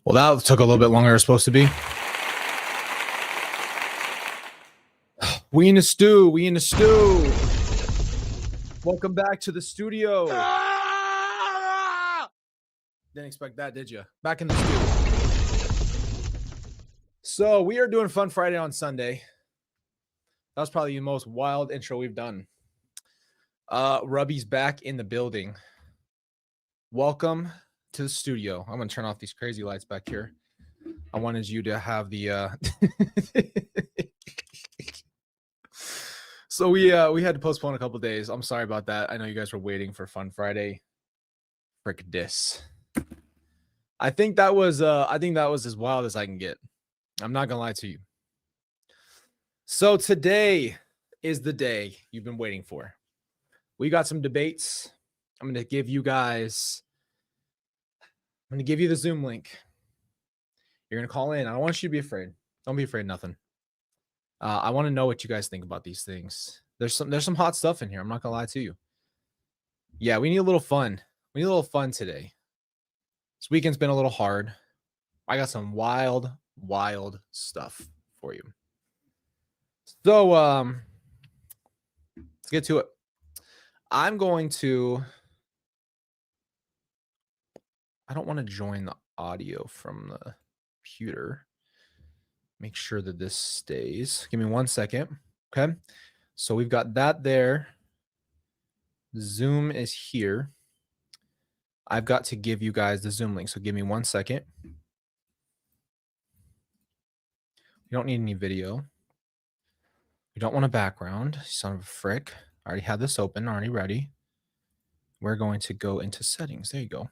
Well, that took a little bit longer than it was supposed to be. We in the stew. We in the stew. Welcome back to the studio. Didn't expect that, did you? Back in the stew. So we are doing Fun Friday on Sunday. That was probably the most wild intro we've done. Rubby's back in the building. Welcome to the studio. I'm gonna turn off these crazy lights back here. I wanted you to have the So we had to postpone a couple of days. I'm sorry about that. I know you guys were waiting for Fun Friday. Frick this. I think that was as wild as I can get. I'm not gonna lie to you. So today is the day you've been waiting for. We got some debates. I'm gonna give you the Zoom link. You're gonna call in. I don't want you to be afraid. Don't be afraid of nothing. I want to know what you guys think about these things. There's some hot stuff in here. I'm not gonna lie to you. Yeah, we need a little fun. We need a little fun today. This weekend's been a little hard. I got some wild stuff for you. So let's get to it. I'm going to. I don't want to join the audio from the computer. Make sure that this stays. Give me 1 second. Okay. So we've got that there. Zoom is here. I've got to give you guys the Zoom link. So give me 1 second. You don't need any video. You don't want a background, son of a frick. I already had this open, already ready. We're going to go into settings. There you go.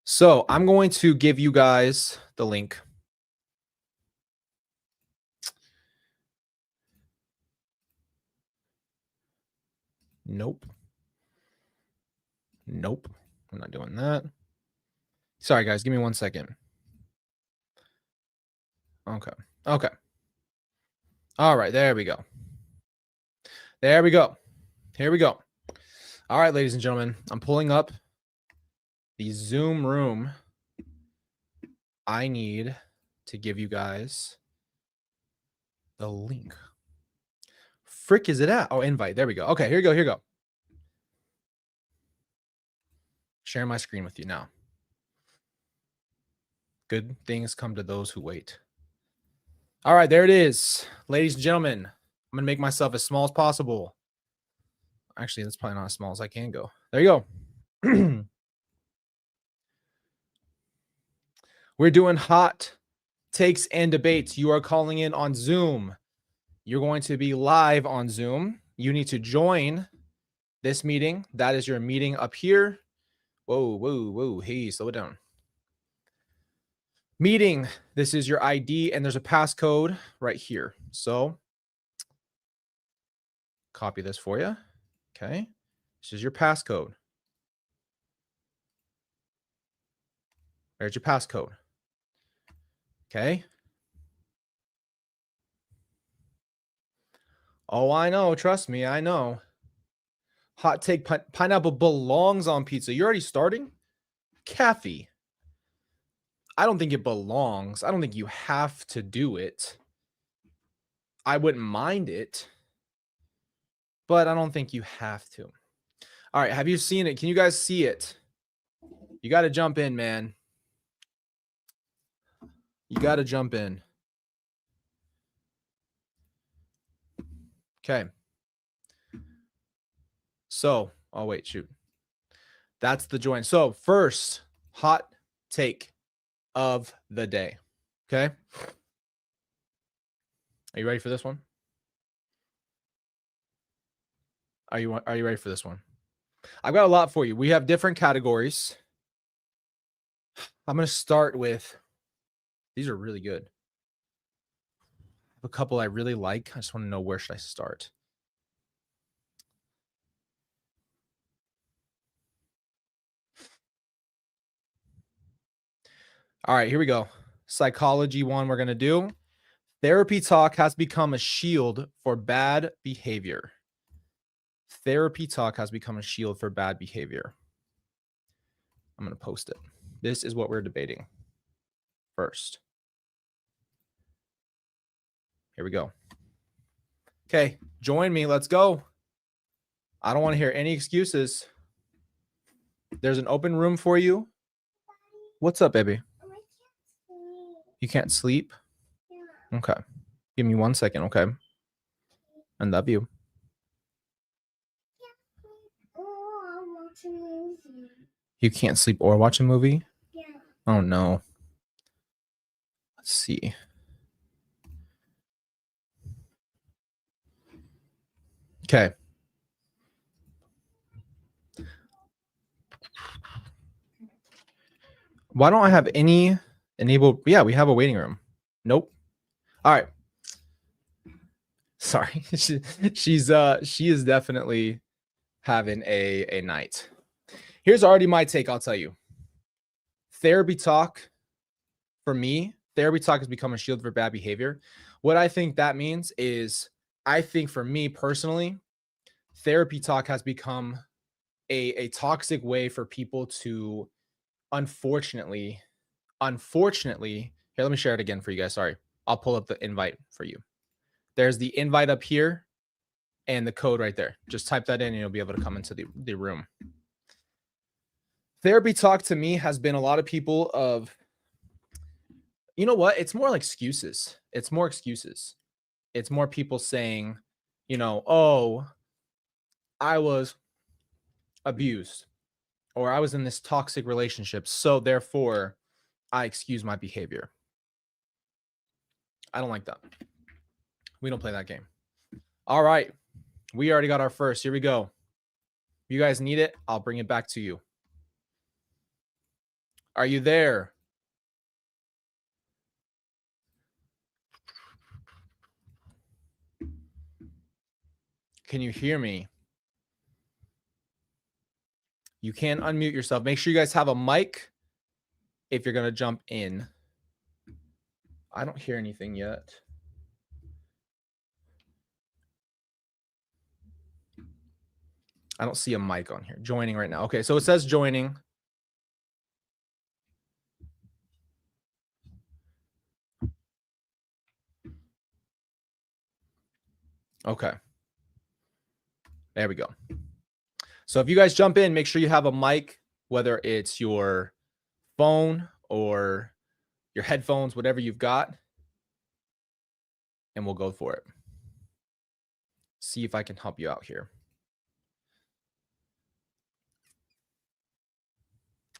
So I'm going to give you guys the link. Nope. I'm not doing that. Sorry, guys. Give me 1 second. Okay. All right. There we go. Here we go. All right, ladies and gentlemen. I'm pulling up the Zoom room. I need to give you guys the link. Frick is it at? Oh, invite. There we go. Okay, here you go. Sharing my screen with you now. Good things come to those who wait. All right, there it is. Ladies and gentlemen, I'm going to make myself as small as possible. Actually, that's probably not as small as I can go. There you go. We're doing hot takes and debates. You are calling in on Zoom. You're going to be live on Zoom. You need to join this meeting. That is your meeting up here. Whoa. Hey, slow it down. Meeting. This is your ID, and there's a passcode right here. So copy this for you. Okay. This is your passcode. There's your passcode. Okay. Oh, I know. Trust me. I know. Hot take, pineapple belongs on pizza. You're already starting? Kathy. I don't think it belongs. I don't think you have to do it. I wouldn't mind it, but I don't think you have to. All right. Have you seen it? Can you guys see it? You got to jump in, man. You got to jump in. Okay. So, oh, wait, shoot. That's the join. So, first hot take of the day. Okay. Are you ready for this one? Are you ready for this one? I've got a lot for you. We have different categories. I'm going to start with, these are really good. I have a couple I really like. I just want to know, where should I start? All right, here we go. Psychology one we're going to do. Therapy talk has become a shield for bad behavior. Therapy talk has become a shield for bad behavior. I'm going to post it. This is what we're debating first. Here we go. Okay, join me. Let's go. I don't want to hear any excuses. There's an open room for you. What's up, baby? You can't sleep? Yeah. Okay. Give me 1 second, okay? I love you. You can't sleep or watch a movie? Yeah. Oh, no. Let's see. Okay. Why don't I have any enabled? Yeah, we have a waiting room. Nope. All right. Sorry. she is definitely having a night. Here's already my take, I'll tell you. Therapy talk, for me, therapy talk has become a shield for bad behavior. What I think that means is, I think for me personally, therapy talk has become a toxic way for people to, unfortunately, here, let me share it again for you guys. Sorry. I'll pull up the invite for you. There's the invite up here and the code right there. Just type that in and you'll be able to come into the room. Therapy talk to me has been a lot of people of, you know what? It's more like excuses. It's more excuses. It's more people saying, you know, oh, I was abused or I was in this toxic relationship, so therefore I excuse my behavior. I don't like that. We don't play that game. All right. We already got our first. Here we go. If you guys need it, I'll bring it back to you. Are you there? Can you hear me? You can unmute yourself. Make sure you guys have a mic if you're going to jump in. I don't hear anything yet. I don't see a mic on here. Joining right now. Okay, so it says joining. Okay. There we go. So if you guys jump in, make sure you have a mic, whether it's your phone or your headphones, whatever you've got, and we'll go for it. See if I can help you out here.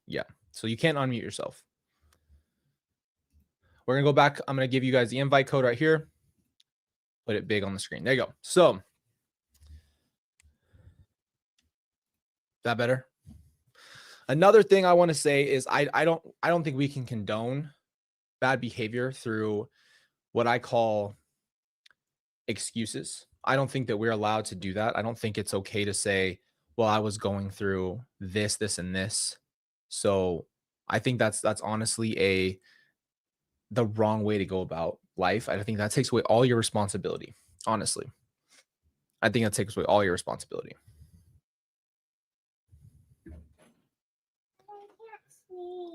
Yeah, so you can't unmute yourself. We're going to go back. I'm going to give you guys the invite code right here. Put it big on the screen. There you go. So, that better? Another thing I want to say is I don't think we can condone bad behavior through what I call excuses. I don't think that we're allowed to do that. I don't think it's okay to say, well, I was going through this, this, and this. So I think that's honestly the wrong way to go about life. I think that takes away all your responsibility. Honestly, I think that takes away all your responsibility.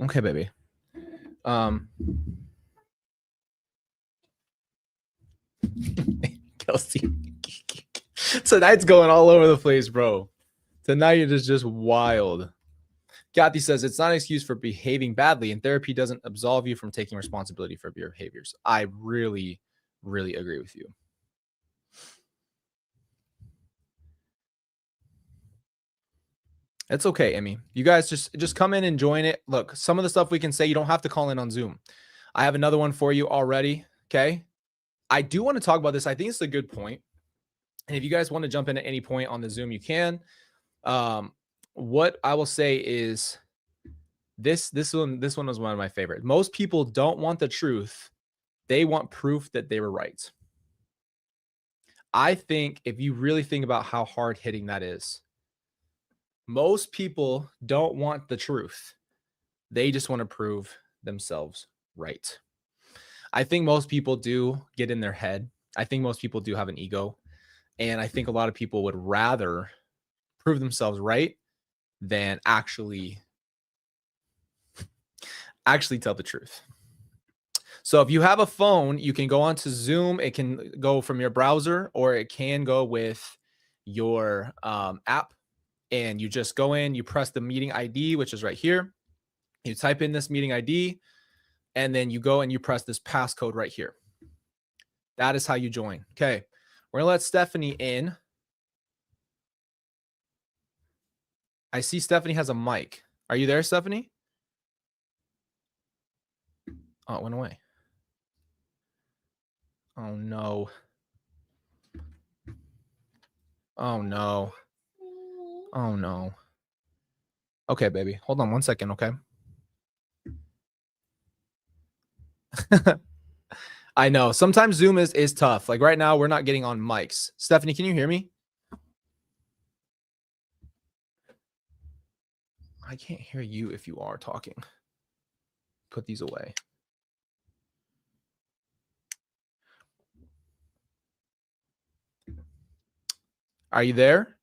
Okay, baby. Kelsey. Tonight's going all over the place, bro. Tonight it is just wild. Kathy says it's not an excuse for behaving badly, and therapy doesn't absolve you from taking responsibility for your behaviors. I really, really agree with you. It's okay, Emmy. You guys just come in and join it. Look, some of the stuff we can say, you don't have to call in on Zoom. I have another one for you already. Okay. I do want to talk about this. I think it's a good point. And if you guys want to jump in at any point on the Zoom, you can. What I will say is this one was one of my favorites. Most people don't want the truth. They want proof that they were right. I think if you really think about how hard hitting that is, most people don't want the truth. They just want to prove themselves right. I think most people do get in their head. I think most people do have an ego. And I think a lot of people would rather prove themselves right than actually Actually tell the truth. So if you have a phone, you can go onto Zoom. It can go from your browser, or it can go with your app. And you just go in, you press the meeting ID, which is right here. You type in this meeting ID, and then you go and you press this passcode right here. That is how you join. Okay. We're going to let Stephanie in. I see Stephanie has a mic. Are you there, Stephanie? Oh, it went away. Oh, no. Oh, no. Oh, no. Okay, baby. Hold on one second, okay? I know. Sometimes Zoom is tough. Like right now, we're not getting on mics. Stephanie, can you hear me? I can't hear you if you are talking. Put these away. Are you there?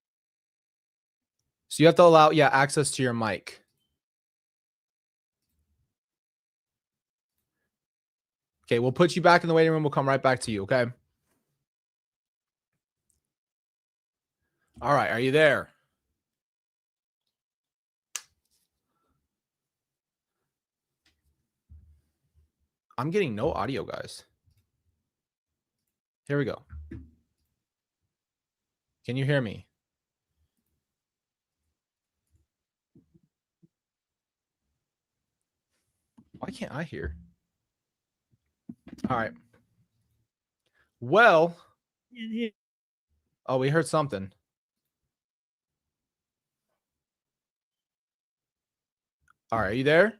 So you have to allow, access to your mic. Okay, we'll put you back in the waiting room. We'll come right back to you, okay? All right, are you there? I'm getting no audio, guys. Here we go. Can you hear me? Why can't I hear? All right. Well, oh, we heard something. All right, are you there?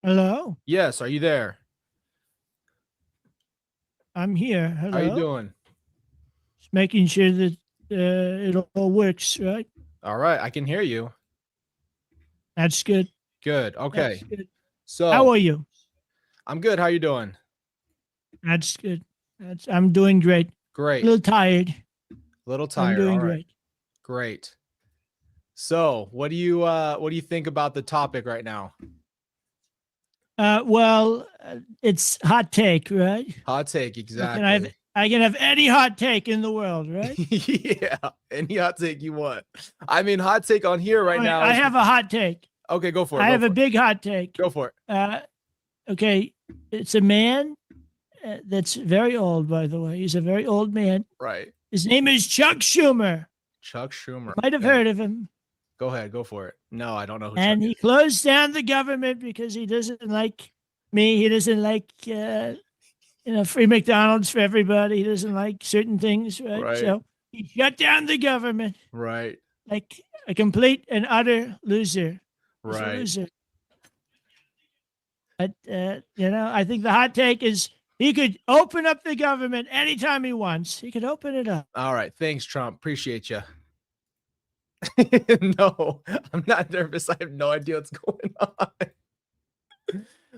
Hello? Yes, are you there? I'm here. Hello? How you doing? Just making sure that it all works, right? All right, I can hear you. That's good. Good. Okay. That's good. So How are you? I'm good. How you doing? That's good. I'm doing great. Great. A little tired. A little tired. I'm doing All right. great. Great. So what do you think about the topic right now? Well, it's hot take, right? Hot take, exactly. I can have any hot take in the world, right? Yeah, any hot take you want. I mean, hot take on here right now. I have a hot take. Okay, go for it. I have a big hot take. Go for it. Okay, it's a man that's very old, by the way. He's a very old man. Right. His name is Chuck Schumer. Chuck Schumer. Might have heard of him. Go ahead. Go for it. No, I don't know who and Chuck he is. closed down the government because he doesn't like me. He doesn't like, free McDonald's for everybody. He doesn't like certain things, right? So he shut down the government. Right. Like a complete and utter loser. He's a loser. But, I think the hot take is he could open up the government anytime he wants. He could open it up. All right. Thanks, Trump. Appreciate you. No, I'm not nervous. I have no idea what's going on.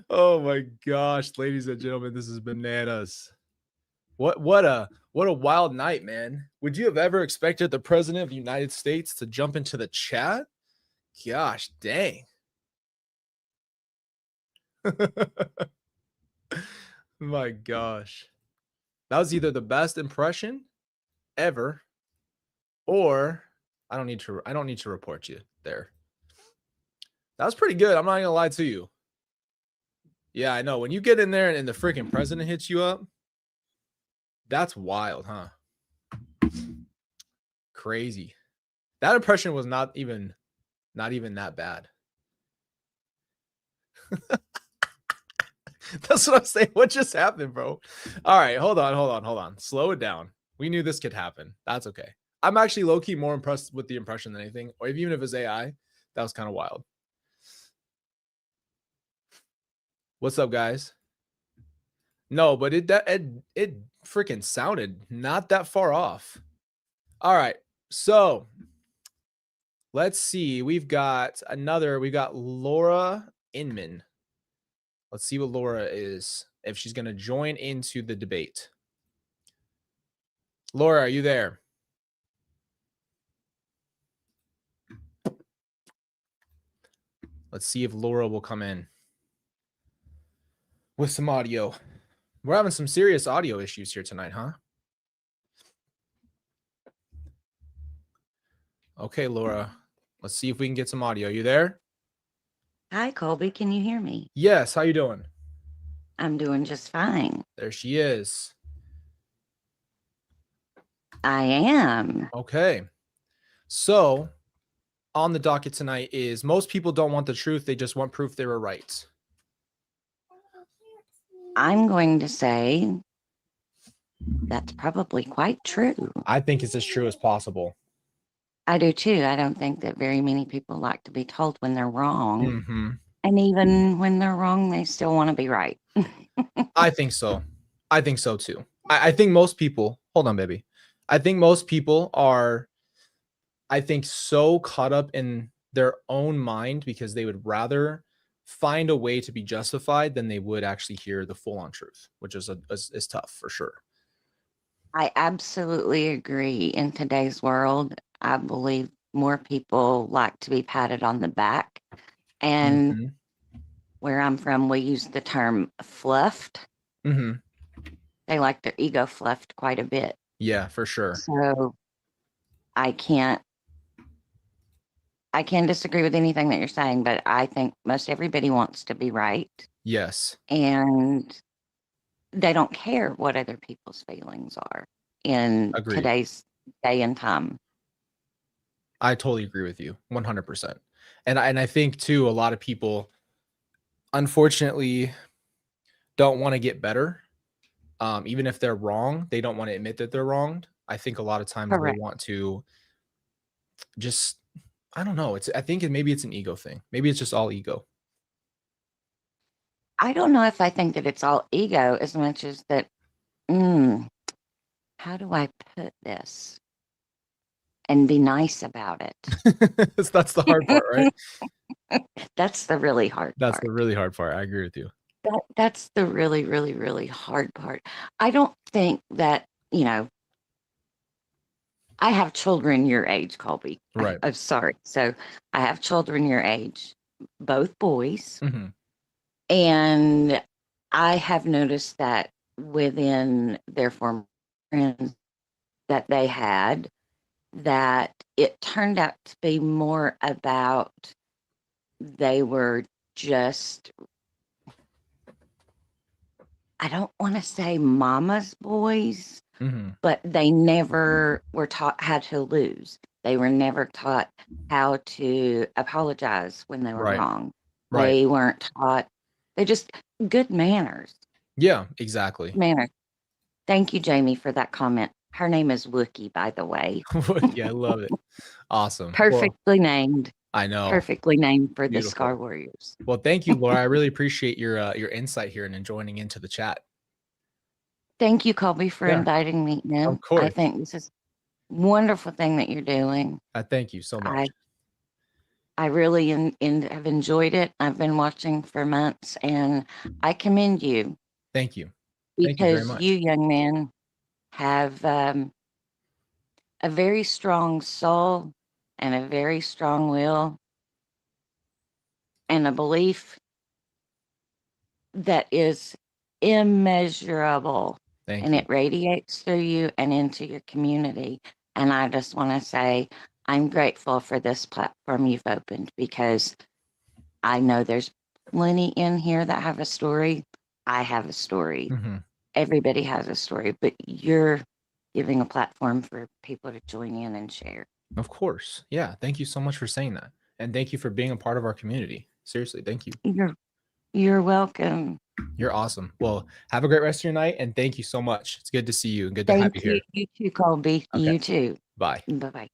Oh my gosh, ladies and gentlemen, this is bananas. What a wild night, man. Would you have ever expected the president of the United States to jump into the chat? Gosh, dang. My gosh. That was either the best impression ever, or I don't need to report you there. That was pretty good. I'm not gonna lie to you. Yeah, I know. When you get in there and the freaking president hits you up, that's wild, huh? Crazy. That impression was not even that bad. That's what I'm saying. What just happened, bro? All right, hold on. Slow it down. We knew this could happen. That's okay. I'm actually low-key more impressed with the impression than anything, or even if it's AI. That was kind of wild. What's up, guys? No, but it freaking sounded not that far off. All right, so let's see. We've got Laura Inman. Let's see what Laura is, if she's going to join into the debate. Laura, are you there? Let's see if Laura will come in with some audio. We're having some serious audio issues here tonight, huh? Okay, Laura. Let's see if we can get some audio. You there? Hi, Colby. Can you hear me? Yes. How you doing? I'm doing just fine. There she is. I am. Okay. So on the docket tonight is most people don't want the truth. They just want proof they were right. I'm going to say that's probably quite true. I think it's as true as possible. I do too. I don't think that very many people like to be told when they're wrong. Mm-hmm. And even when they're wrong, they still want to be right. I think so. I think so too. I think most people, hold on, baby. I think most people are, so caught up in their own mind because they would rather find a way to be justified than they would actually hear the full on truth, which is tough for sure. I absolutely agree. In today's world, I believe more people like to be patted on the back. And Mm-hmm. where I'm from, we use the term fluffed. Mm-hmm. They like their ego fluffed quite a bit. Yeah, for sure. So I can disagree with anything that you're saying, but I think most everybody wants to be right. Yes. And they don't care what other people's feelings are in Agreed. today's day and time. I totally agree with you 100%. And I think too, a lot of people unfortunately don't want to get better. Even if they're wrong, they don't want to admit that they're wronged. I think a lot of times Correct. they want to just, I don't know. I think maybe it's an ego thing. Maybe it's just all ego. I don't know if I think that it's all ego as much as that, how do I put this and be nice about it? That's the hard part, right? That's the really hard That's part. the really hard part. I agree with you. That's the really, really, really hard part. I don't think that, I have children your age, Colby. Right. I'm sorry. So I have children your age, both boys. Mm-hmm. And I have noticed that within their former friends that they had, that it turned out to be more about they were just, I don't want to say mama's boys, Mm-hmm. but they never were taught how to lose. They were never taught how to apologize when they were Right. wrong. Right. They weren't taught. They just good manners. Yeah, exactly. Manners. Thank you, Jamie, for that comment. Her name is Wookie, by the way. Yeah, I love it. Awesome. Perfectly named. I know. Perfectly named for Beautiful. the Scar Warriors. Well, thank you, Laura. I really appreciate your insight here and joining into the chat. Thank you, Colby, for inviting me in. Of course. I think this is a wonderful thing that you're doing. Thank you so much. I really have enjoyed it. I've been watching for months, and I commend you. Thank you. Because Thank you very much. you young men have a very strong soul and a very strong will and a belief that is immeasurable. Thank and you. It radiates through you and into your community. And I just want to say I'm grateful for this platform you've opened, because I know there's plenty in here that have a story. I have a story. Mm-hmm. Everybody has a story, but you're giving a platform for people to join in and share. Of course. Yeah. Thank you so much for saying that. And thank you for being a part of our community. Seriously. Thank you. You're welcome. You're awesome. Well, have a great rest of your night. And thank you so much. It's good to see you and good to have you here. You too, Colby. Okay. You too. Bye. Bye-bye.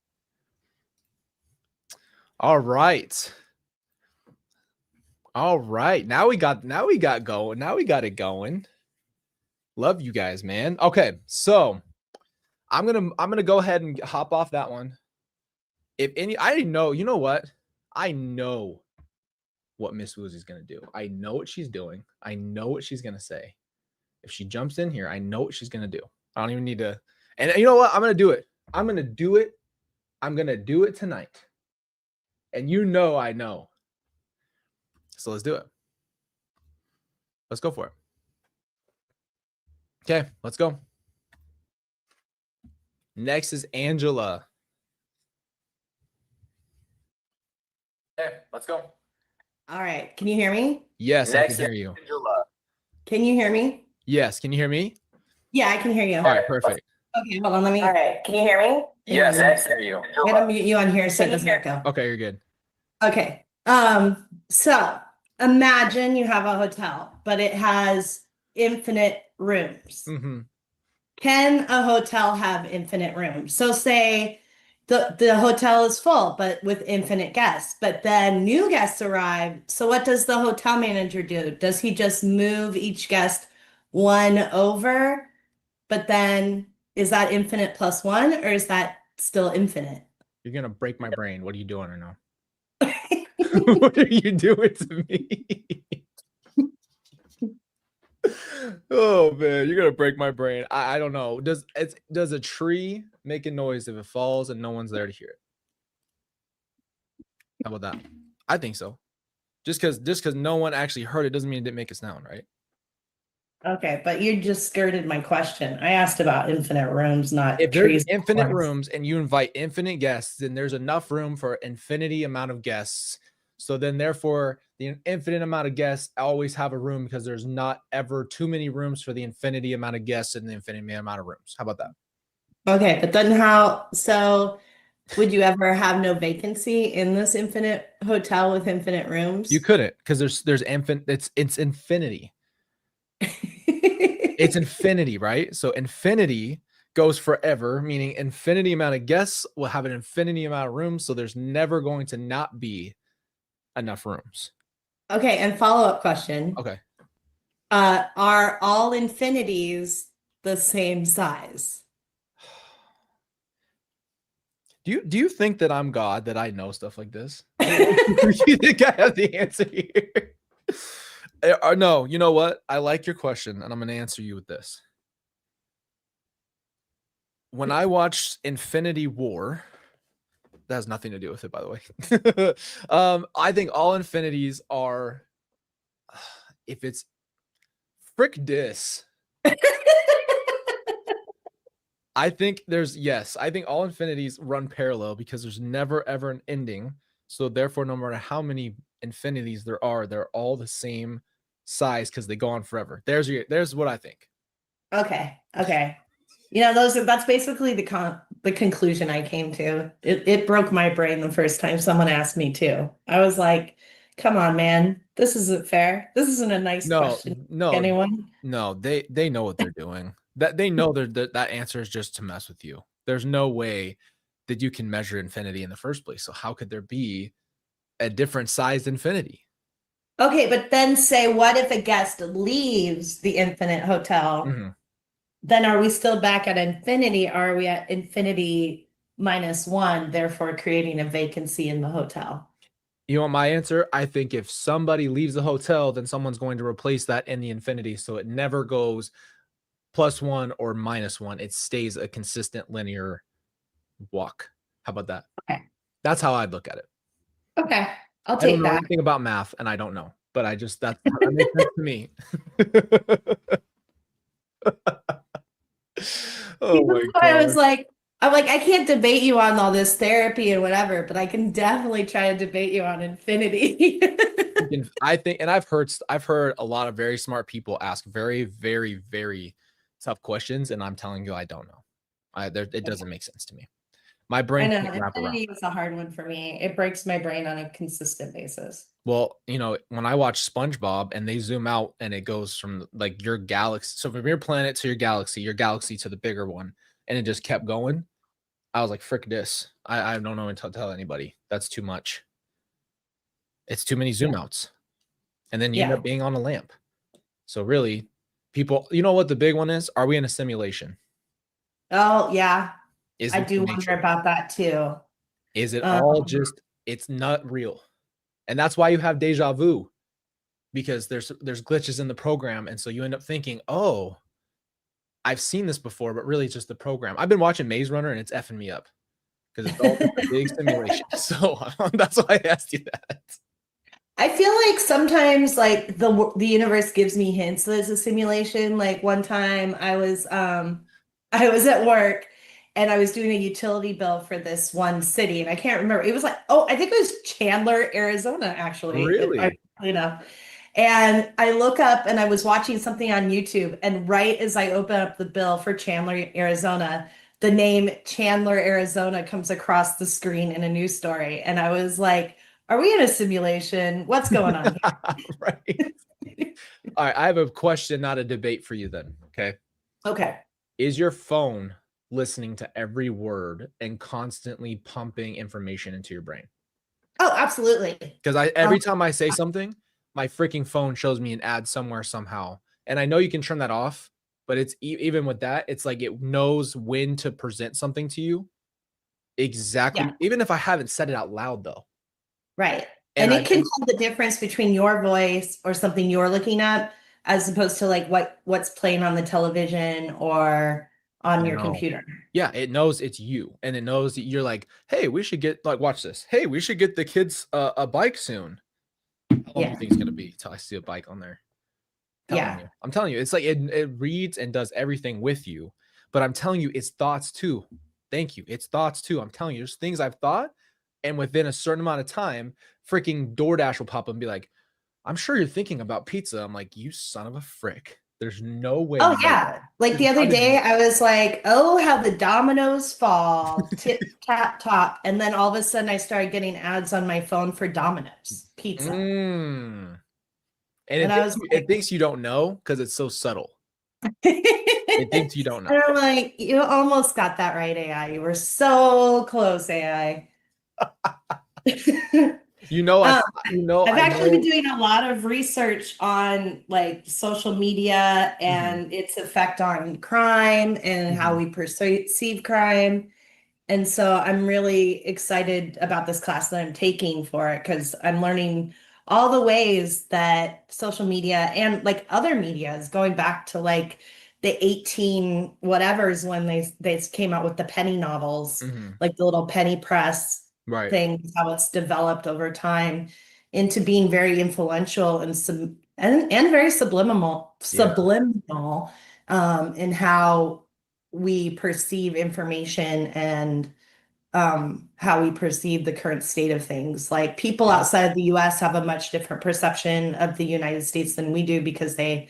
All right. Now we got it going. Love you guys, man. Okay. So I'm gonna go ahead and hop off that one. I didn't know, you know what? I know what Miss Woozy's gonna do. I know what she's doing. I know what she's gonna say. If she jumps in here, I know what she's gonna do. I don't even need to. And you know what? I'm gonna do it. I'm gonna do it tonight. And I know. So let's do it. Let's go for it. Okay, let's go. Next is Angela. Okay, let's go. All right. Can you hear me? Yes, I can hear you. Angela. Can you hear me? Yes, can you hear me? Yeah, I can hear you. All right, perfect. Okay, hold on. Let me. All right. Can you hear me? Yes, I can hear you. I'm gonna mute you on here so it doesn't echo. Okay, you're good. Okay. So imagine you have a hotel, but it has infinite rooms. Mm-hmm. Can a hotel have infinite rooms? So say the hotel is full, but with infinite guests, but then new guests arrive. So what does the hotel manager do? Does he just move each guest one over? But then is that infinite plus one, or is that still infinite? You're gonna break my brain. What are you doing right now? What are you doing to me? Oh man, you're gonna break my brain. I don't know. Does a tree make a noise if it falls and no one's there to hear it? How about that? I think so. Just because no one actually heard it doesn't mean it didn't make a sound, right? Okay, but you just skirted my question. I asked about infinite rooms, not If trees. there's infinite rooms and you invite infinite guests, then there's enough room for infinity amount of guests. So then therefore the infinite amount of guests always have a room because there's not ever too many rooms for the infinity amount of guests and the infinity amount of rooms. How about that? Okay, but then so would you ever have no vacancy in this infinite hotel with infinite rooms? You couldn't, because there's infinite, it's infinity. It's infinity, right? So infinity goes forever, meaning infinity amount of guests will have an infinity amount of rooms. So there's never going to not be enough rooms. Okay, and follow-up question. Okay. Are all infinities the same size? Do you think that I'm God, that I know stuff like this? You think I have the answer here? No, you know what? I like your question, and I'm going to answer you with this. When I watched Infinity War, that has nothing to do with it, by the way. I think all infinities are, if it's frick dis. I think I think all infinities run parallel because there's never ever an ending. So therefore, no matter how many infinities there are, they're all the same size because they go on forever. There's what I think. Okay. That's basically the conclusion I came to. It broke my brain the first time someone asked me too. I was like, come on, man. This isn't fair. This isn't a nice question. No, anyone? No, they know what they're doing. That they know that answer is just to mess with you. There's no way that you can measure infinity in the first place. So how could there be a different sized infinity? Okay, but then say, what if a guest leaves the infinite hotel? Mm-hmm. Then are we still back at infinity? Or are we at infinity minus one, therefore creating a vacancy in the hotel? You want my answer? I think if somebody leaves the hotel, then someone's going to replace that in the infinity. So it never goes plus one or minus one. It stays a consistent linear walk. How about that? Okay. That's how I'd look at it. Okay. I'll I take don't know that. anything about math, and I don't know, but that makes sense to me. Oh my God. I'm like, I can't debate you on all this therapy and whatever, but I can definitely try to debate you on infinity. I think, and I've heard a lot of very smart people ask very, very, very tough questions, and I'm telling you, I don't know. It doesn't make sense to me. My brain I know can't wrap around. infinity is a hard one for me. It breaks my brain on a consistent basis. Well, when I watch SpongeBob and they zoom out and it goes from like your galaxy, so from your planet to your galaxy to the bigger one, and it just kept going. I was like, frick this. I don't know until tell anybody. That's too much. It's too many zoom outs. And then you end up being on a lamp. So really, people, you know what the big one is? Are we in a simulation? Oh, yeah. I do wonder about that too. Is it all just, it's not real? And that's why you have deja vu, because there's glitches in the program. And so you end up thinking, oh, I've seen this before, but really it's just the program. I've been watching Maze Runner and it's effing me up because it's all just a big simulation. So that's why I asked you that. I feel like sometimes like the universe gives me hints that it's a simulation. Like one time I was at work and I was doing a utility bill for this one city and I can't remember. It was like, oh, I think it was Chandler, Arizona, actually. Really? And I look up and I was watching something on YouTube, and right as I open up the bill for Chandler, Arizona, the name Chandler, Arizona comes across the screen in a news story. And I was like, are we in a simulation? What's going on Right. All right. I have a question, not a debate for you then. Okay. Okay. Is your phone listening to every word and constantly pumping information into your brain? Oh, absolutely. Because every time I say something, my freaking phone shows me an ad somewhere somehow. And I know you can turn that off, but it's even with that, it's like it knows when to present something to you. Exactly. Yeah. Even if I haven't said it out loud though. Right. And And it can tell the difference between your voice or something you're looking up as opposed to like what's playing on the television or on your computer. Yeah, it knows it's you, and it knows that you're like, hey, we should get like watch this. Hey, we should get the kids a bike soon. How long do you think it's gonna be till I see a bike on there? I'm telling you, it's like it reads and does everything with you. But I'm telling you, it's thoughts too. Thank you. It's thoughts too. I'm telling you, there's things I've thought, and within a certain amount of time, freaking DoorDash will pop up and be like, I'm sure you're thinking about pizza. I'm like, you son of a frick. There's no way. Oh yeah. Like the other day I was like, oh, how the dominoes fall, tip tap top. And then all of a sudden I started getting ads on my phone for Domino's pizza. And it thinks you don't know because it's so subtle. It thinks you don't know. And I'm like, you almost got that right, AI. You were so close, AI. I've actually been doing a lot of research on like social media and its effect on crime and how we perceive crime. And so I'm really excited about this class that I'm taking for it because I'm learning all the ways that social media and like other media is going back to like the 18 whatevers when they came out with the penny novels, like the little penny press things, how it's developed over time into being very influential and very subliminal in how we perceive information and how we perceive the current state of things. Like people outside of the US have a much different perception of the United States than we do because they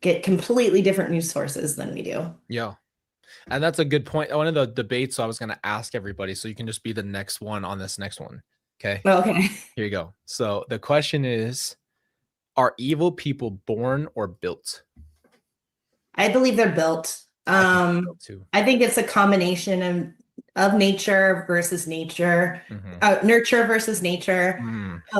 get completely different news sources than we do. Yeah. And that's a good point. One of the debates I was going to ask everybody, so you can just be the next one on this next one. Okay. Okay. Here you go. So the question is, are evil people born or built? I believe they're built. I think it's a combination of nature versus nature, nurture versus nature.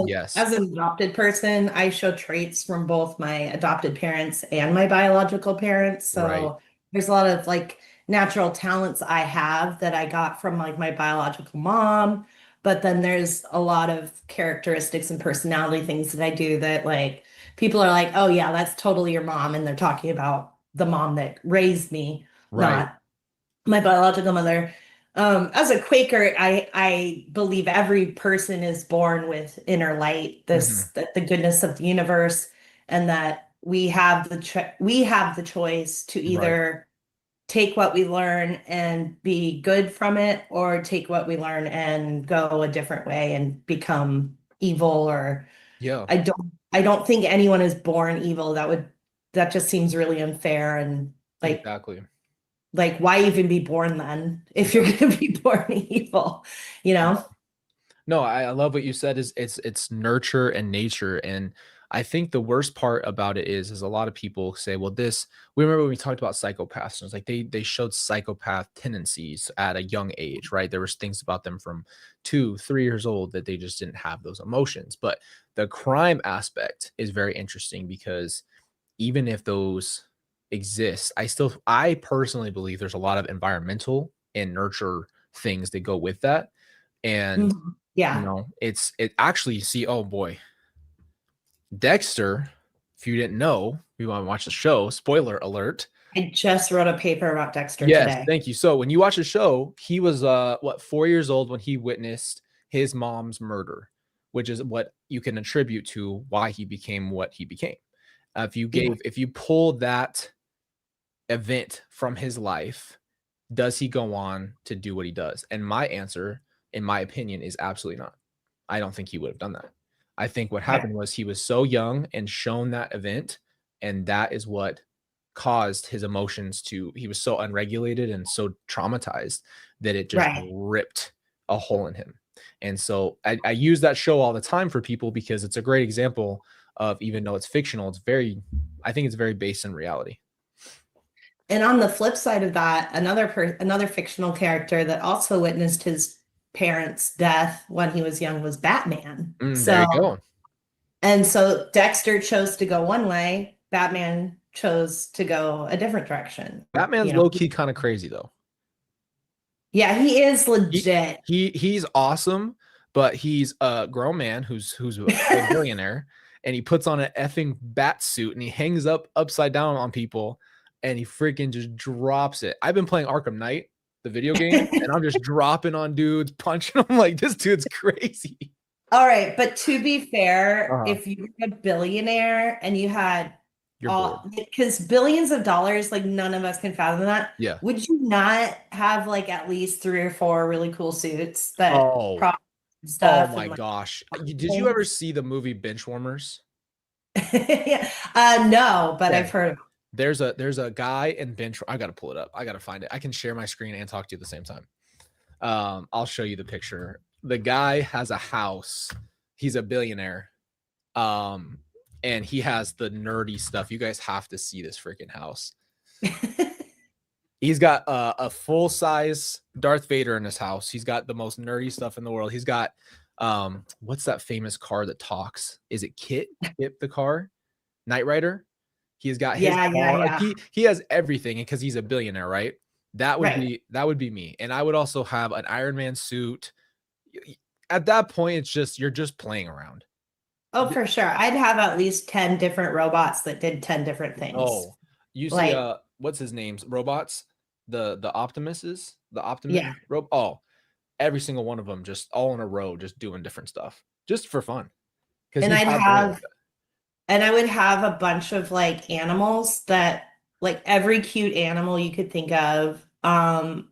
Yes. As an adopted person, I show traits from both my adopted parents and my biological parents. So there's a lot of like natural talents I have that I got from like my biological mom. But then there's a lot of characteristics and personality things that I do that like people are like, oh yeah, that's totally your mom. And they're talking about the mom that raised me, not my biological mother. As a Quaker, I believe every person is born with inner light, that the goodness of the universe, and that we have the choice to either take what we learn and be good from it, or take what we learn and go a different way and become evil. Or I don't think anyone is born evil. That just seems really unfair and like like why even be born then if you're going to be born evil, you know? No, I love what you said. Is it's nurture and nature. And I think the worst part about it is a lot of people say, well, we remember when we talked about psychopaths, and it's like they showed psychopath tendencies at a young age, right? There was things about them from 2-3 years old that they just didn't have those emotions. But the crime aspect is very interesting because even if those exist, I personally believe there's a lot of environmental and nurture things that go with that. And it actually oh boy, Dexter, if you didn't know, if you want to watch the show, spoiler alert, I just wrote a paper about Dexter today. Thank you. So when you watch the show, he was 4 years old when he witnessed his mom's murder. which is what you can attribute to why he became what he became. If you pull that event from his life, does he go on to do what he does? And my answer, in my opinion, is absolutely not. I don't think he would have done that. I think what happened was he was so young and shown that event, and that is what caused his emotions to, he was so unregulated and so traumatized that it just ripped a hole in him. And so I use that show all the time for people because it's a great example of, even though it's fictional, I think it's very based in reality. And on the flip side of that, another fictional character that also witnessed his parents' death when he was young was Batman. There you go. And so Dexter chose to go one way, Batman chose to go a different direction. Batman's low-key kind of crazy though. Yeah, he is legit. He's awesome, but he's a grown man who's a billionaire, and he puts on an effing bat suit and he hangs upside down on people and he freaking just drops it. I've been playing Arkham Knight, the video game, and I'm just dropping on dudes, punching them like, this dude's crazy. All right, but to be fair, if you were a billionaire and you had because billions of dollars, like none of us can fathom that. Yeah. Would you not have like at least 3 or 4 really cool suits that stuff? Oh my gosh. Did you ever see the movie Benchwarmers? No, but I've heard of it. There's a guy in I gotta pull it up. I gotta find it. I can share my screen and talk to you at the same time. I'll show you the picture. The guy has a house. He's a billionaire. And he has the nerdy stuff. You guys have to see this freaking house. He's got a full-size Darth Vader in his house. He's got the most nerdy stuff in the world. He's got what's that famous car that talks? Is it Kit the car? Knight Rider? He's got his car. Like he has everything because he's a billionaire, right? That would be me. And I would also have an Iron Man suit. At that point, it's just, you're just playing around. Oh, for sure. I'd have at least 10 different robots that did 10 different things. Oh, you see, what's his name's robots? The Optimuses, the Optimus. Yeah. Every single one of them, just all in a row, just doing different stuff, just for fun. And I would have a bunch of like animals that, like every cute animal you could think of. I'd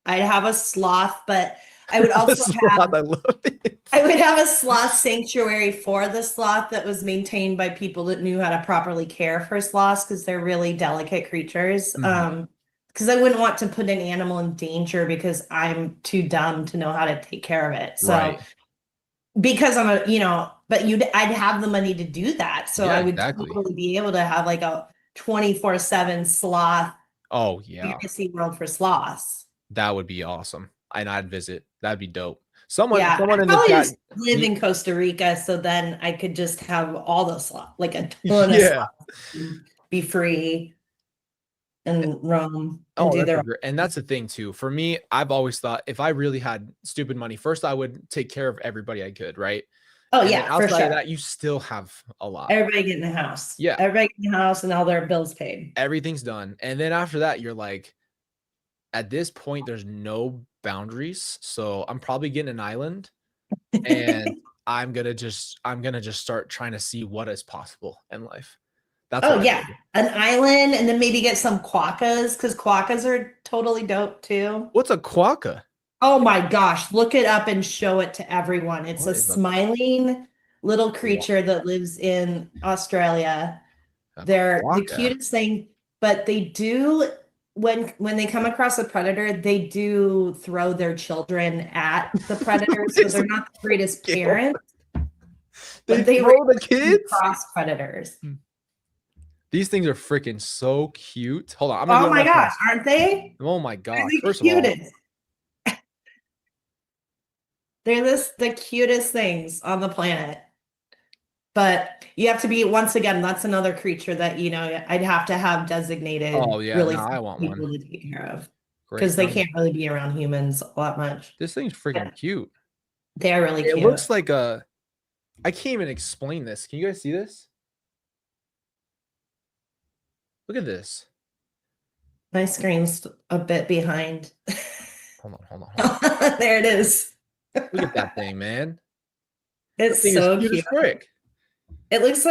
have a sloth, but I would also I love it. I would have a sloth sanctuary for the sloth that was maintained by people that knew how to properly care for sloths because they're really delicate creatures. Because I wouldn't want to put an animal in danger because I'm too dumb to know how to take care of it. So because I'm I'd have the money to do that. So I would totally be able to have like a 24/7 sloth. Oh yeah. Fantasy world for sloths. That would be awesome. And I'd visit. That'd be dope. Someone in the chat live in in Costa Rica, so then I could just have all those sloths, like a ton of sloths, be free and roam and do their. And that's the thing too. For me, I've always thought if I really had stupid money, first I would take care of everybody I could, right? Oh yeah, outside for sure. Of that, you still have a lot. Everybody get in the house. Yeah, everybody get in the house and all their bills paid. Everything's done, and then after that, you're like, at this point, there's no boundaries. So I'm probably getting an island, and I'm gonna just start trying to see what is possible in life. That's an island, and then maybe get some quokkas because quokkas are totally dope too. What's a quokka? Oh my gosh, look it up and show it to everyone. It's a smiling little creature that lives in Australia. They're the cutest thing, but they do when they come across a predator, they do throw their children at the predator, so they're not the greatest parents. They throw the kids across predators. These things are freaking so cute. Hold on. Oh my gosh, aren't they? Oh my gosh. First of all, they're the cutest things on the planet. But you have to be, once again, that's another creature that, I'd have to have designated. Oh yeah, really I want people one to take care of. Because they can't really be around humans a lot much. This thing's freaking cute. They're really cute. It looks like I can't even explain this. Can you guys see this? Look at this. My screen's a bit behind. Hold on. There it is. Look at that thing, man. It's thing so is cute cute. as frick. It looks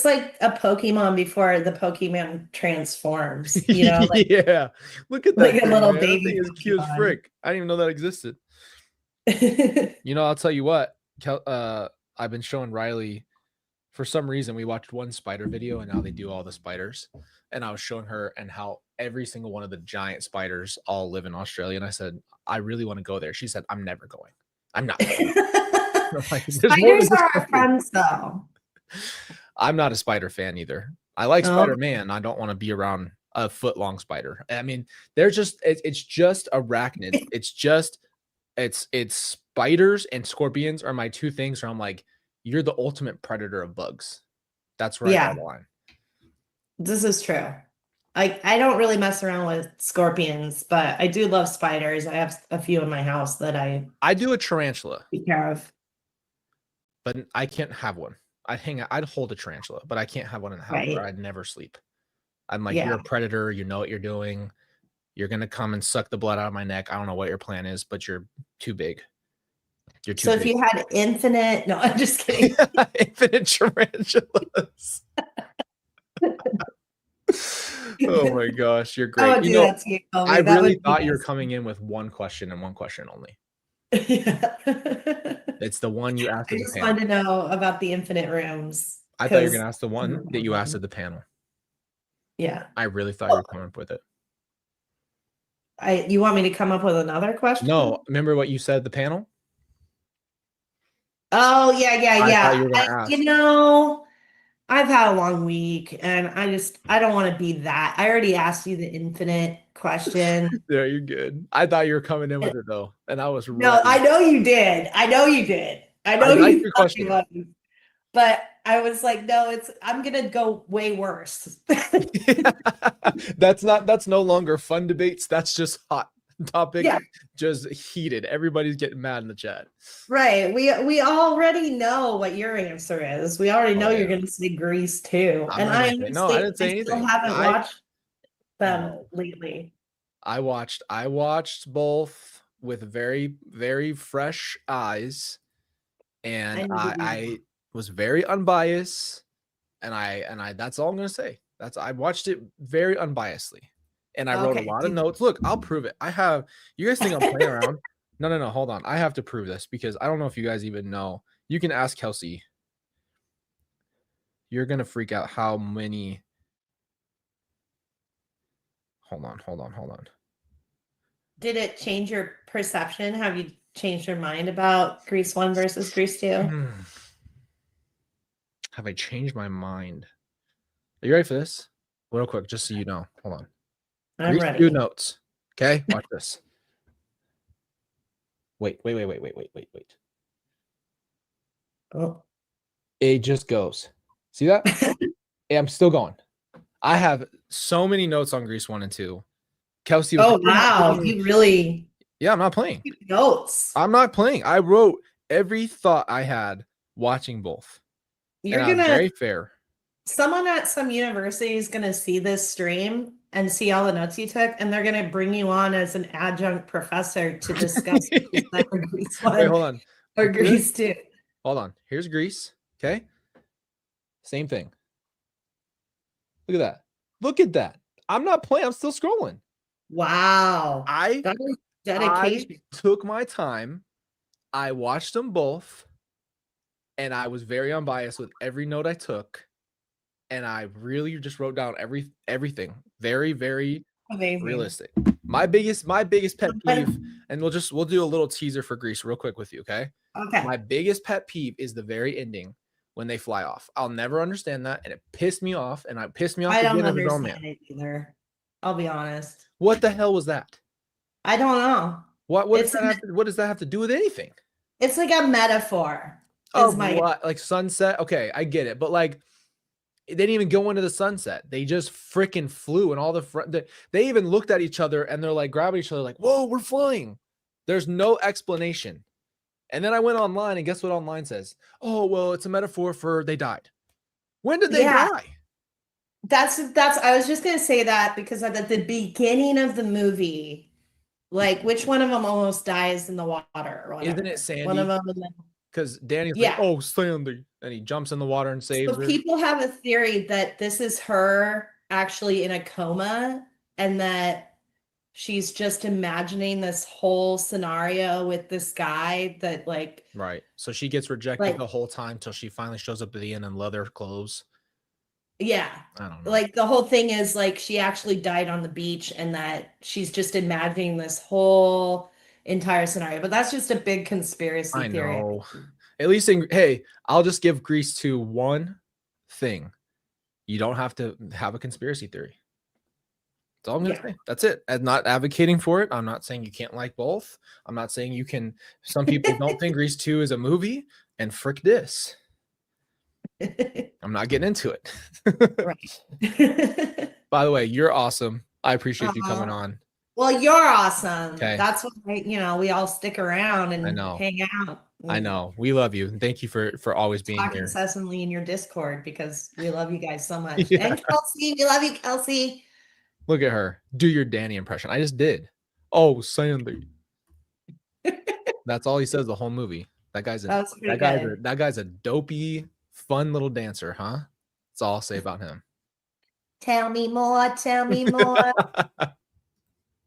like a Pokemon before the Pokemon transforms, like Yeah. Look at that like a thing, little man. That baby thing is cute as Pokemon. frick. I didn't even know that existed. I'll tell you what. I've been showing Riley. For some reason, we watched one spider video, and now they do all the spiders. And I was showing her and how every single one of the giant spiders all live in Australia. And I said, I really want to go there. She said, I'm never going. I'm not going. I'm like, there's more than Spiders this are our country. friends, though. I'm not a spider fan either. I like Oh. Spider-Man. I don't want to be around a foot-long spider. I mean, they're just it's just arachnids. It's spiders and scorpions are my two things where I'm like, you're the ultimate predator of bugs. That's where I draw the line. This is true. I don't really mess around with scorpions, but I do love spiders. I have a few in my house that I do a tarantula. take care of. But I can't have one. I'd hold a tarantula, but I can't have one in the house where I'd never sleep. I'm like, you're a predator, you know what you're doing. You're gonna come and suck the blood out of my neck. I don't know what your plan is, but you're too big. You're too big. If you had infinite, no, I'm just kidding. Infinite tarantulas. Oh my gosh, you're great. I really thought you were coming in with one question and one question only. Yeah. It's the one you asked. I just wanted to know about the infinite rooms. I thought you were gonna ask the one that you asked at the panel. Yeah. I really thought you were coming up with it. You want me to come up with another question? No, remember what you said at the panel? Oh, yeah. I thought you were gonna ask. I've had a long week and I don't want to be that. I already asked you the infinite question. Yeah, you're good. I thought you were coming in with it though. And I was No, I know you did. I know you like your question. But I was like, no, I'm gonna go way worse. That's no longer fun debates. That's just hot topic. Yeah. Just heated. Everybody's getting mad in the chat. Right. We already know what your answer is. We already know you're gonna say Grease too. I didn't say anything. Still haven't watched them lately. I watched both with very, very fresh eyes, and I was very unbiased, and I that's all I'm gonna say. I watched it very unbiasedly, and I wrote a lot of notes. Look, I'll prove it. You guys think I'm playing around? No, hold on. I have to prove this because I don't know if you guys even know. You can ask Kelsey. You're gonna freak out how many. Hold on. Did it change your perception? Have you changed your mind about Grease 1 versus Grease 2? Have I changed my mind? Are you ready for this? Real quick, just so you know. Hold on. I'm ready. 2 notes. Okay, watch this. Wait. Oh. It just goes. See that? Hey, I'm still going. I have so many notes on Grease 1 and 2. Kelsey. Wow. You really. Yeah, I'm not playing. Notes. I'm not playing. I wrote every thought I had watching both. You're gonna very fair. Someone at some university is gonna see this stream and see all the notes you took, and they're gonna bring you on as an adjunct professor to discuss Grease 1 hold on. or Grease 2. Hold on. Here's Grease. Okay. Same thing. Look at that. I'm not playing. I'm still scrolling. Wow. That was dedication. I took my time. I watched them both. And I was very unbiased with every note I took. And I really just wrote down everything. Very, very amazing. Realistic. My biggest pet peeve, and we'll do a little teaser for Grease real quick with you, okay? Okay. My biggest pet peeve is the very ending when they fly off. I'll never understand that, and it pissed me off. And it pissed me off. I don't understand it either. I'll be honest. What the hell was that? I don't know. What does that have to do with anything? It's like a metaphor. What? Like sunset? Okay, I get it, but like they didn't even go into the sunset. They just freaking flew, and all they even looked at each other and they're like grabbing each other, like, "Whoa, we're flying." There's no explanation. And then I went online, and guess what online says? Oh, well, it's a metaphor for they died. When did they die? That's I was just gonna say that because at the beginning of the movie, like which one of them almost dies in the water? Or Isn't it Sandy? One of them. because Danny's like, Yeah. "Oh, Sandy," and he jumps in the water and saves So her. people have a theory that this is her actually in a coma and that she's just imagining this whole scenario with this guy that like Right. So she gets rejected the whole time till she finally shows up at the end in leather clothes. Yeah. I don't know. Like the whole thing is like she actually died on the beach and that she's just imagining this whole entire scenario. But that's just a big conspiracy I theory. know. At least hey, I'll just give Grease to one thing. You don't have to have a conspiracy theory. That's all I'm gonna say. That's it. I'm not advocating for it. I'm not saying you can't like both. I'm not saying you can. Some people don't think Grease 2 is a movie, and frick this. I'm not getting into it. Right. By the way, you're awesome. I appreciate you coming on. Well, you're awesome. Okay. That's why, we all stick around and hang out. I know. We love you. And thank you for always being Talk here. incessantly in your Discord because we love you guys so much. Yeah. And Kelsey, we love you, Kelsey. Look at her. Do your Danny impression. I just did. Oh, Sandy. That's all he says the whole movie. That guy's a dopey, fun little dancer, huh? That's all I'll say about him. Tell me more. Tell me more.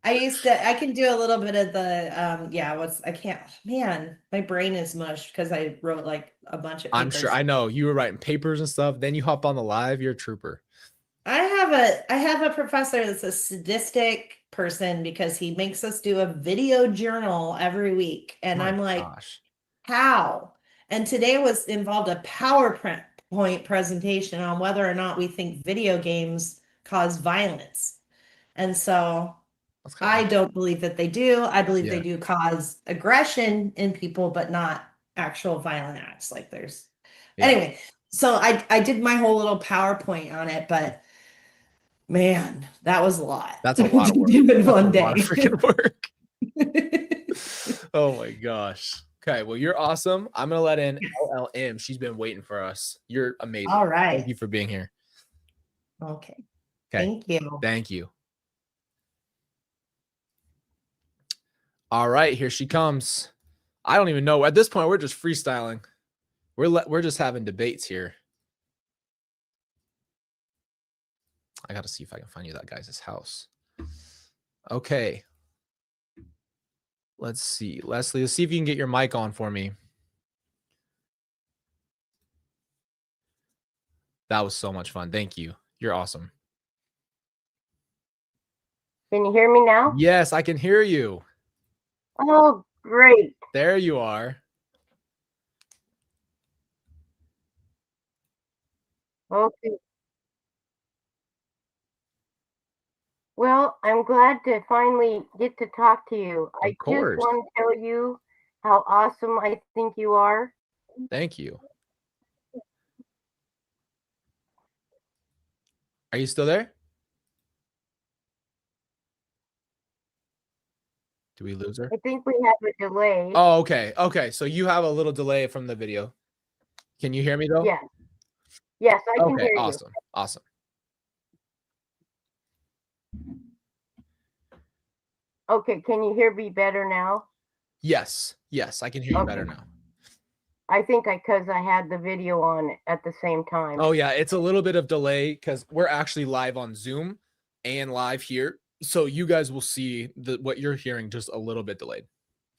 I can do a little bit of the man, my brain is mush because I wrote like a bunch of papers. I'm sure. I know you were writing papers and stuff. Then you hop on the live. You're a trooper. I have a professor that's a sadistic person because he makes us do a video journal every week. And I'm like, how? And today involved a PowerPoint presentation on whether or not we think video games cause violence. And so I don't believe that they do. I believe they do cause aggression in people, but not actual violent acts. Like anyway, so I did my whole little PowerPoint on it, but man, that was a lot. That's a lot of work. In one day. A lot of freaking work. Oh my gosh. Okay, well, you're awesome. I'm gonna let in LLM. She's been waiting for us. You're amazing. All right. Thank you for being here. Okay. Thank you. Thank you. All right, here she comes. I don't even know. At this point, we're just freestyling. We're just having debates here. I got to see if I can find you that guy's house. Okay. Let's see. Leslie, let's see if you can get your mic on for me. That was so much fun. Thank you. You're awesome. Can you hear me now? Yes, I can hear you. Oh, great. There you are. Okay. Well, I'm glad to finally get to talk to you. I just want to tell you how awesome I think you are. Thank you. Are you still there? Do we lose her? I think we have a delay. Oh, okay. Okay. So you have a little delay from the video. Can you hear me though? Yes. Yes, I can hear you. Awesome. Awesome. Okay, can you hear me better now? Yes. Yes, I can hear you better now. I think because I had the video on at the same time. Oh yeah, it's a little bit of delay because we're actually live on Zoom and live here. So you guys will see what you're hearing just a little bit delayed.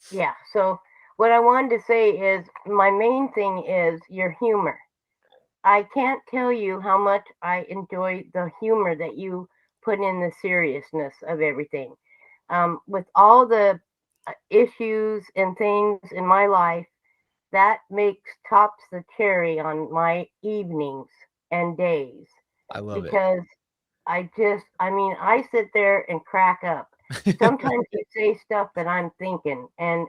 Yeah, so what I wanted to say is my main thing is your humor. I can't tell you how much I enjoy the humor that you put in the seriousness of everything. With all the issues and things in my life, that tops the cherry on my evenings and days. I love it. Because I sit there and crack up. Sometimes you say stuff that I'm thinking and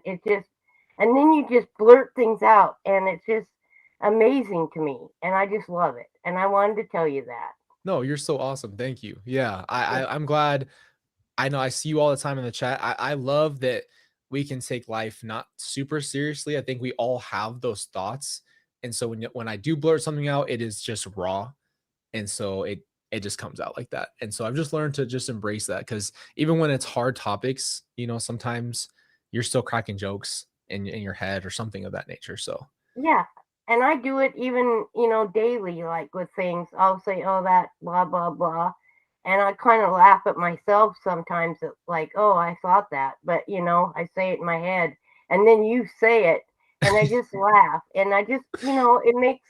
then you just blurt things out and it's just amazing to me. And I just love it. And I wanted to tell you that. No, you're so awesome. Thank you. Yeah, I'm glad. I know I see you all the time in the chat. I love that we can take life not super seriously. I think we all have those thoughts. And so when I do blurt something out, it is just raw. And so it just comes out like that. And so I've just learned to just embrace that because even when it's hard topics, sometimes you're still cracking jokes in your head or something of that nature. So Yeah. And I do it even, daily, like with things. I'll say, oh, that blah, blah, blah. And I kind of laugh at myself sometimes, like, oh, I thought that. But, I say it in my head. And then you say it. And I just laugh. And I just, it makes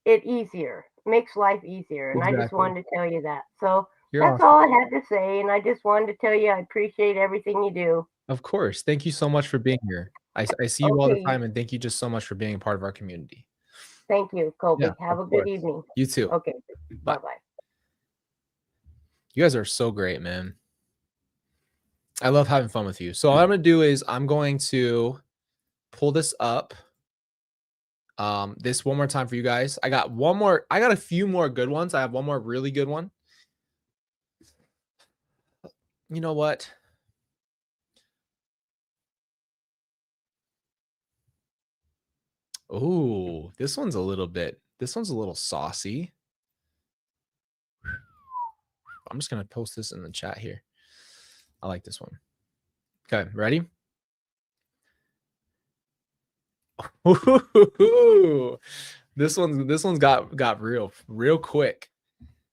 it easier, makes life easier. And I just Exactly. wanted to tell you that. So You're that's awesome. all I had to say. And I just wanted to tell you I appreciate everything you do. Of course. Thank you so much for being here. I see you all the Okay. time, and thank you just so much for being a part of our community. Thank you, Colby. Yeah, Have of a good course. evening. You too. Okay. Bye. Bye-bye. You guys are so great, man. I love having fun with you. So what I'm going to do is I'm going to pull this up. This one more time for you guys. I got a few more good ones. I have one more really good one. You know what? Oh, this one's a little saucy. I'm just going to post this in the chat here. I like this one. Okay, ready? This one's got real quick.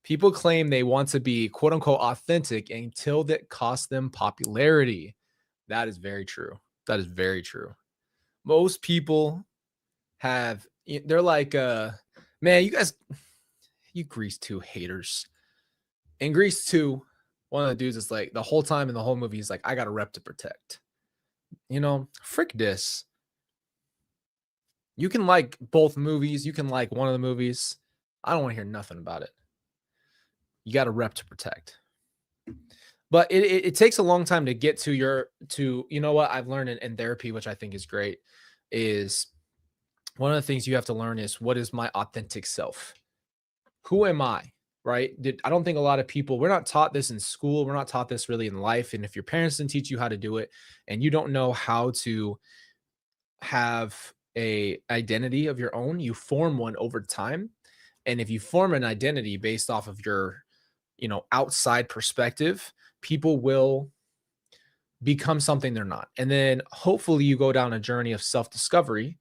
People claim they want to be quote unquote authentic until that costs them popularity. That is very true. That is very true. Most people they're like, man, you Grease 2 haters. In Grease 2, one of the dudes is like, the whole time in the whole movie, he's like, I got a rep to protect. Frick this. You can like both movies. You can like one of the movies. I don't want to hear nothing about it. You got a rep to protect. But it takes a long time to get to what I've learned in therapy, which I think is great, is one of the things you have to learn is, what is my authentic self? Who am I? Right? I don't think a lot of people, we're not taught this in school. We're not taught this really in life. And if your parents didn't teach you how to do it, and you don't know how to have a identity of your own, you form one over time. And if you form an identity based off of your outside perspective, people will become something they're not. And then hopefully you go down a journey of self-discovery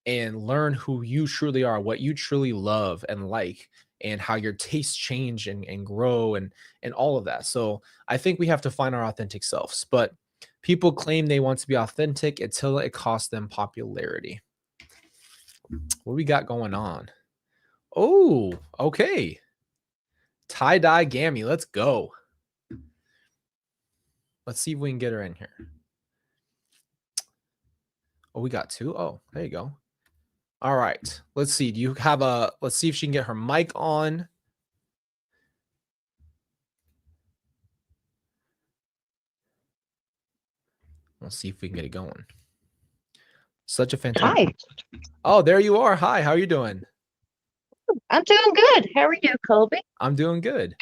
and learn who you truly are, what you truly love and like, and how your tastes change and grow and all of that. So I think we have to find our authentic selves, but people claim they want to be authentic until it costs them popularity. What we got going on? Oh, okay. Tie-dye Gammy, let's go. Let's see if we can get her in here. Oh, we got two. Oh, there you go. All right. Let's see. Let's see if she can get her mic on. Let's see if we can get it going. Such a fantastic. Hi. Oh, there you are. Hi, how are you doing? I'm doing good. How are you, Colby? I'm doing good.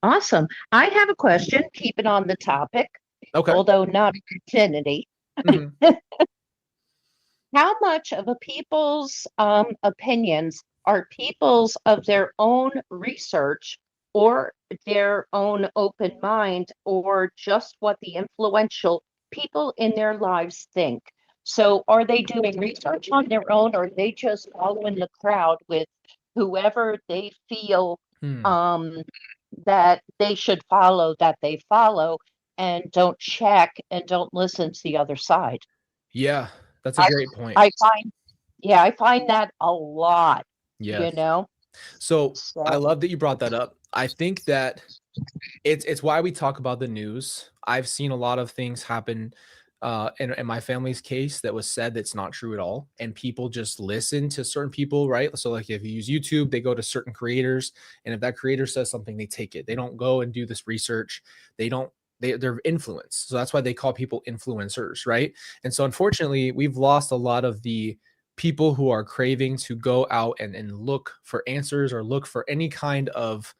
Awesome. I have a question, keep it on the topic, Okay. although not infinity. Mhm. How much of a people's opinions are people's of their own research or their own open mind, or just what the influential people in their lives think? So are they doing research on their own, or are they just following the crowd with whoever they feel that they should follow, that they follow, and don't check and don't listen to the other side? Yeah, that's a great point. I find that a lot, Yes. So I love that you brought that up. I think that it's why we talk about the news. I've seen a lot of things happen in my family's case that was said that's not true at all, and people just listen to certain people, right? So like if you use YouTube, they go to certain creators, and if that creator says something, they take it. They don't go and do this research. They're influenced. So that's why they call people influencers, right? And so unfortunately, we've lost a lot of the people who are craving to go out and look for answers or look for any kind of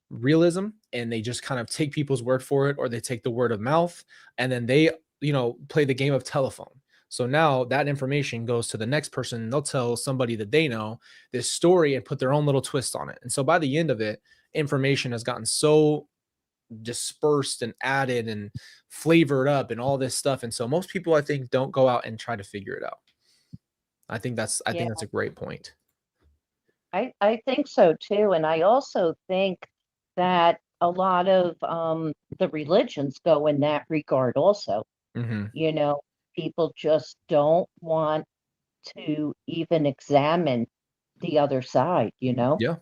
realism, and they just kind of take people's word for it, or they take the word of mouth, and then they play the game of telephone. So now that information goes to the next person, and they'll tell somebody that they know this story and put their own little twist on it. And so by the end of it, information has gotten so dispersed and added and flavored up and all this stuff. And so most people, I think, don't go out and try to figure it out. I think that's a great point. I think so too. And I also think that a lot of the religions go in that regard also. Mm-hmm. You know, people just don't want to even examine the other side, you know? Yeah.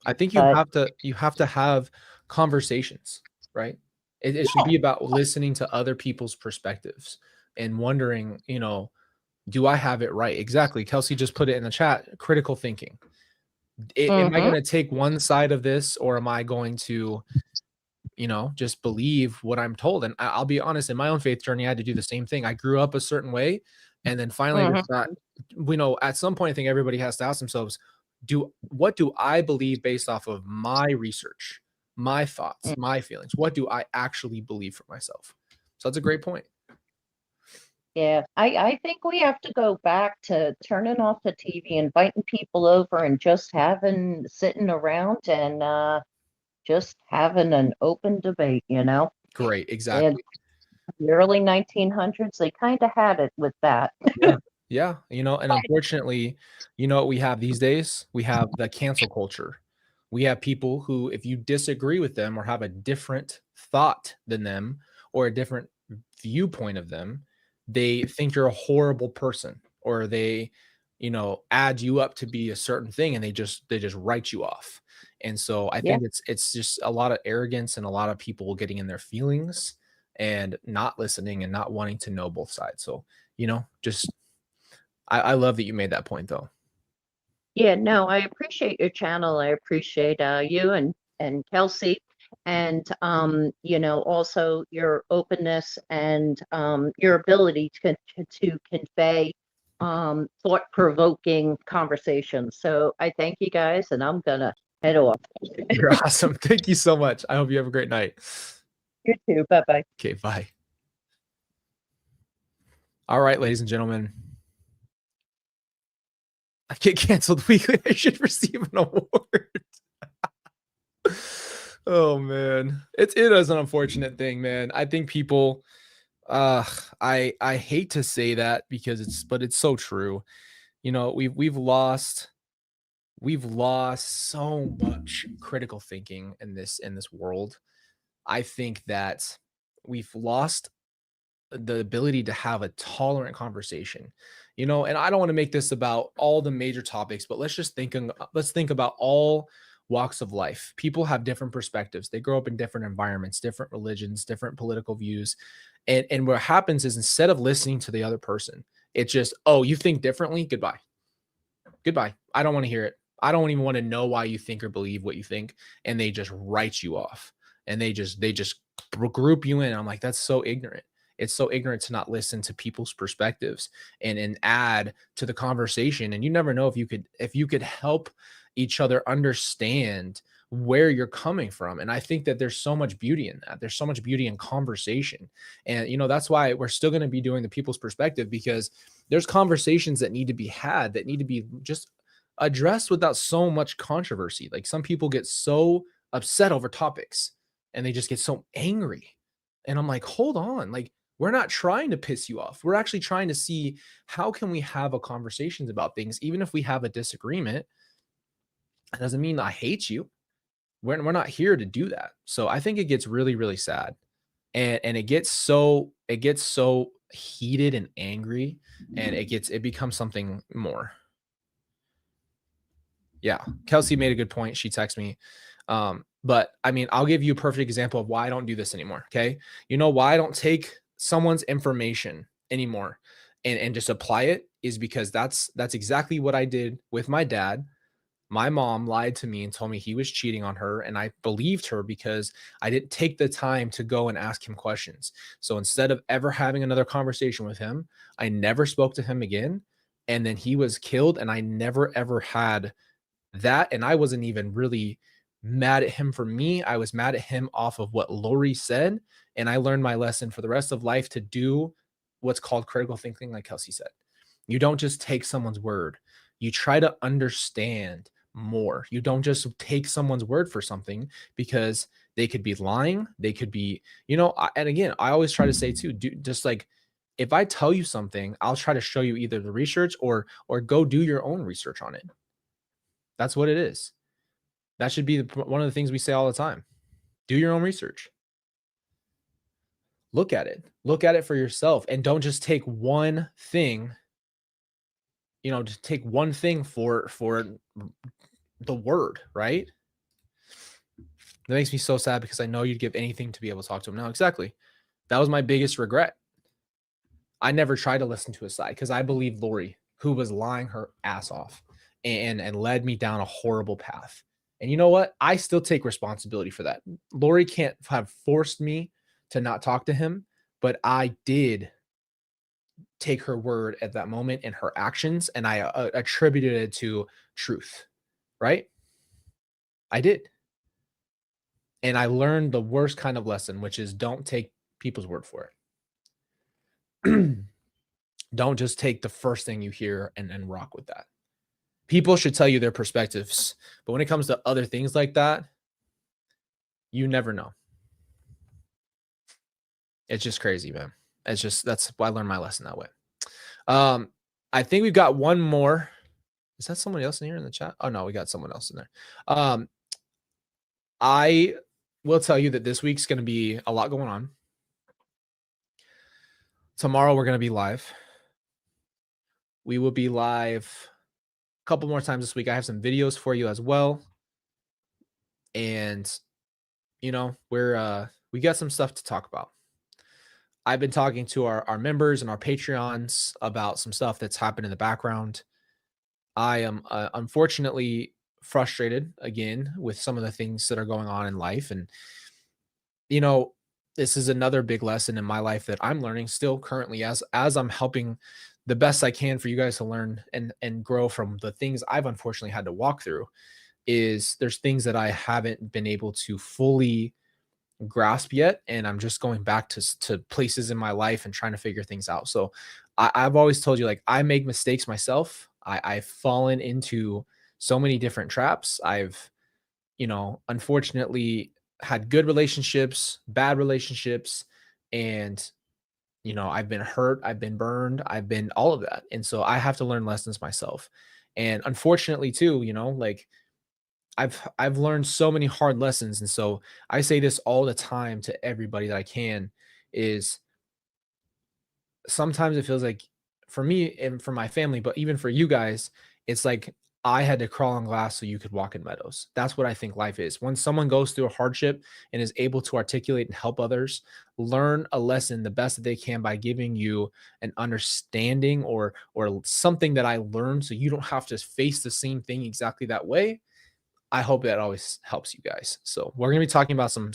I think But you have to have conversations, right? It should be about listening to other people's perspectives and wondering, do I have it right? Exactly. Kelsey just put it in the chat, critical thinking. Am I going to take one side of this, or am I going to, just believe what I'm told? And I'll be honest, in my own faith journey, I had to do the same thing. I grew up a certain way, and then finally I just thought, at some point, I think everybody has to ask themselves, what do I believe based off of my research, my thoughts, my feelings? What do I actually believe for myself? So that's a great point. yeah, I think we have to go back to turning off the TV, inviting people over, and just sitting around and just having an open debate, you know? Great. And Exactly. the early 1900s, they kind of had it with that. Yeah. And unfortunately, what we have these days? We have the cancel culture. We have people who, if you disagree with them or have a different thought than them or a different viewpoint of them, they think you're a horrible person, or they, add you up to be a certain thing, and they just write you off. And so I Yeah. think it's just a lot of arrogance and a lot of people getting in their feelings and not listening and not wanting to know both sides. So, just I love that you made that point though. Yeah, no, I appreciate your channel. I appreciate you and Kelsey, and also your openness and your ability to convey thought-provoking conversations. So I thank you guys, and I'm gonna head off. You're awesome. Thank you so much. I hope you have a great night. You too. Bye-bye. Okay, bye. All right, ladies and gentlemen. I get canceled weekly. I should receive an award. Oh man. It is an unfortunate thing, man. I think people I hate to say that because it's so true. We've lost so much critical thinking in this world. I think that we've lost the ability to have a tolerant conversation, and I don't want to make this about all the major topics, but let's think about all walks of life. People have different perspectives. They grow up in different environments, different religions, different political views. And what happens is, instead of listening to the other person, it's just, oh, you think differently? Goodbye. I don't want to hear it. I don't even want to know why you think or believe what you think. And they just write you off, and they just group you in. I'm like, that's so ignorant. It's so ignorant to not listen to people's perspectives and add to the conversation. And you never know if you could help each other understand where you're coming from. And I think that there's so much beauty in that. There's so much beauty in conversation. And that's why we're still going to be doing the people's perspective, because there's conversations that need to be had, that need to be just addressed without so much controversy. Like, some people get so upset over topics and they just get so angry. And I'm like, hold on, like, we're not trying to piss you off. We're actually trying to see, how can we have a conversations about things, even if we have a disagreement. It doesn't mean I hate you. We're not here to do that. So I think it gets really, really sad. And it gets so heated and angry, and it becomes something more. Yeah. Kelsey made a good point. She texted me. But I mean, I'll give you a perfect example of why I don't do this anymore. Okay. You know why I don't take someone's information anymore and just apply it, is because that's exactly what I did with my dad. My mom lied to me and told me he was cheating on her, and I believed her because I didn't take the time to go and ask him questions. So instead of ever having another conversation with him, I never spoke to him again. And then he was killed, and I never ever had that. And I wasn't even really mad at him for me. I was mad at him off of what Lori said. And I learned my lesson for the rest of life to do what's called critical thinking, like Kelsey said. You don't just take someone's word. You try to understand more. You don't just take someone's word for something, because they could be lying. They could be, and again, I always try to say too, just like, if I tell you something, I'll try to show you either the research or go do your own research on it. That's what it is. That should be one of the things we say all the time. Do your own research. Look at it. Look at it for yourself, and don't just take one thing. Just take one thing for the word, right? That makes me so sad because I know you'd give anything to be able to talk to him. No, exactly. That was my biggest regret. I never tried to listen to his side because I believed Lori, who was lying her ass off and led me down a horrible path. And you know what? I still take responsibility for that. Lori can't have forced me to not talk to him, but I did take her word at that moment and her actions, and I attributed it to truth, right? I did. And I learned the worst kind of lesson, which is don't take people's word for it. Don't just take the first thing you hear and rock with that. People should tell you their perspectives, but when it comes to other things like that, you never know. It's just crazy, man. That's why I learned my lesson that way. I think we've got one more. Is that somebody else in here in the chat? Oh no, we got someone else in there. I will tell you that this week's going to be a lot going on. Tomorrow we're going to be live. We will be live a couple more times this week. I have some videos for you as well. And we got some stuff to talk about. I've been talking to our members and our Patreons about some stuff that's happened in the background. I am unfortunately frustrated again with some of the things that are going on in life. And, this is another big lesson in my life that I'm learning still currently as I'm helping the best I can for you guys to learn and grow from the things I've unfortunately had to walk through. Is there's things that I haven't been able to fully grasp yet, and I'm just going back to places in my life and trying to figure things out. So I've always told you, like, I make mistakes myself. I've fallen into so many different traps. I've unfortunately had good relationships, bad relationships, and I've been hurt, I've been burned, I've been all of that. And so I have to learn lessons myself. And unfortunately too, like, I've learned so many hard lessons. And so I say this all the time to everybody that I can, is sometimes it feels like, for me and for my family, but even for you guys, it's like I had to crawl on glass so you could walk in meadows. That's what I think life is. When someone goes through a hardship and is able to articulate and help others learn a lesson the best that they can by giving you an understanding or something that I learned, so you don't have to face the same thing exactly that way. I hope that always helps you guys. So we're going to be talking about some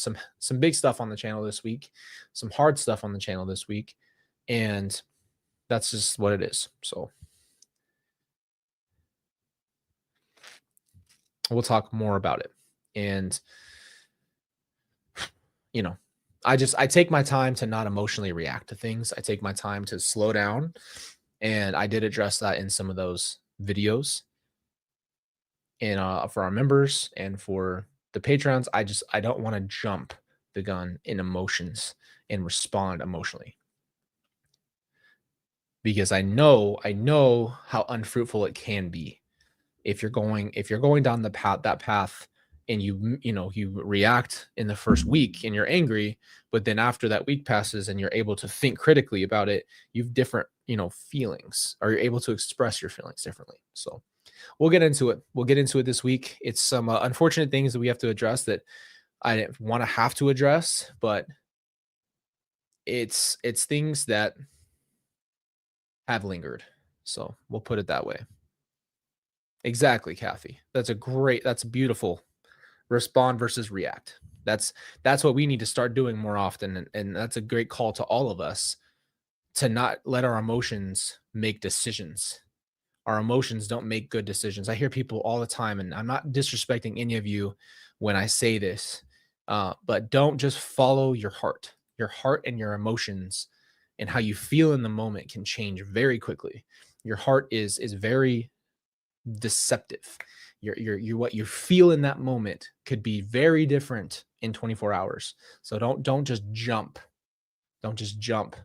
big stuff on the channel this week, some hard stuff on the channel this week, and that's just what it is. So we'll talk more about it. And, I take my time to not emotionally react to things. I take my time to slow down. And I did address that in some of those videos. And for our members and for the patrons, I don't want to jump the gun in emotions and respond emotionally. Because I know how unfruitful it can be if you're going down that path and you react in the first week and you're angry, but then after that week passes and you're able to think critically about it, you've different feelings, or you're able to express your feelings differently. So we'll get into it this week. It's some unfortunate things that we have to address that I didn't want to have to address, but it's things that have lingered. So we'll put it that way. Exactly, Kathy. That's beautiful. Respond versus react. That's what we need to start doing more often. And that's a great call to all of us, to not let our emotions make decisions. Our emotions don't make good decisions. I hear people all the time, and I'm not disrespecting any of you when I say this, but don't just follow your heart. Your heart and your emotions and how you feel in the moment can change very quickly. Your heart is very deceptive. What you feel in that moment could be very different in 24 hours. So don't just jump. Don't just jump.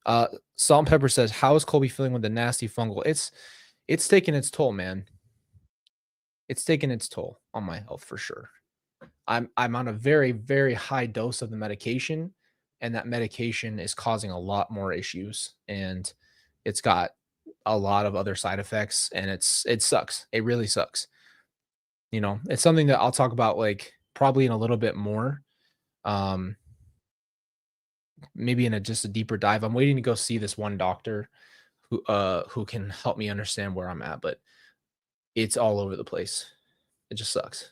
Salt and Pepper says, how is Colby feeling with the nasty fungal? It's taking its toll, man. It's taking its toll on my health for sure. I'm on a very, very high dose of the medication, and that medication is causing a lot more issues, and it's got a lot of other side effects, and it sucks. It really sucks. You know, it's something that I'll talk about like probably in a little bit more. Maybe in just a deeper dive. I'm waiting to go see this one doctor who can help me understand where I'm at, but it's all over the place. It just sucks.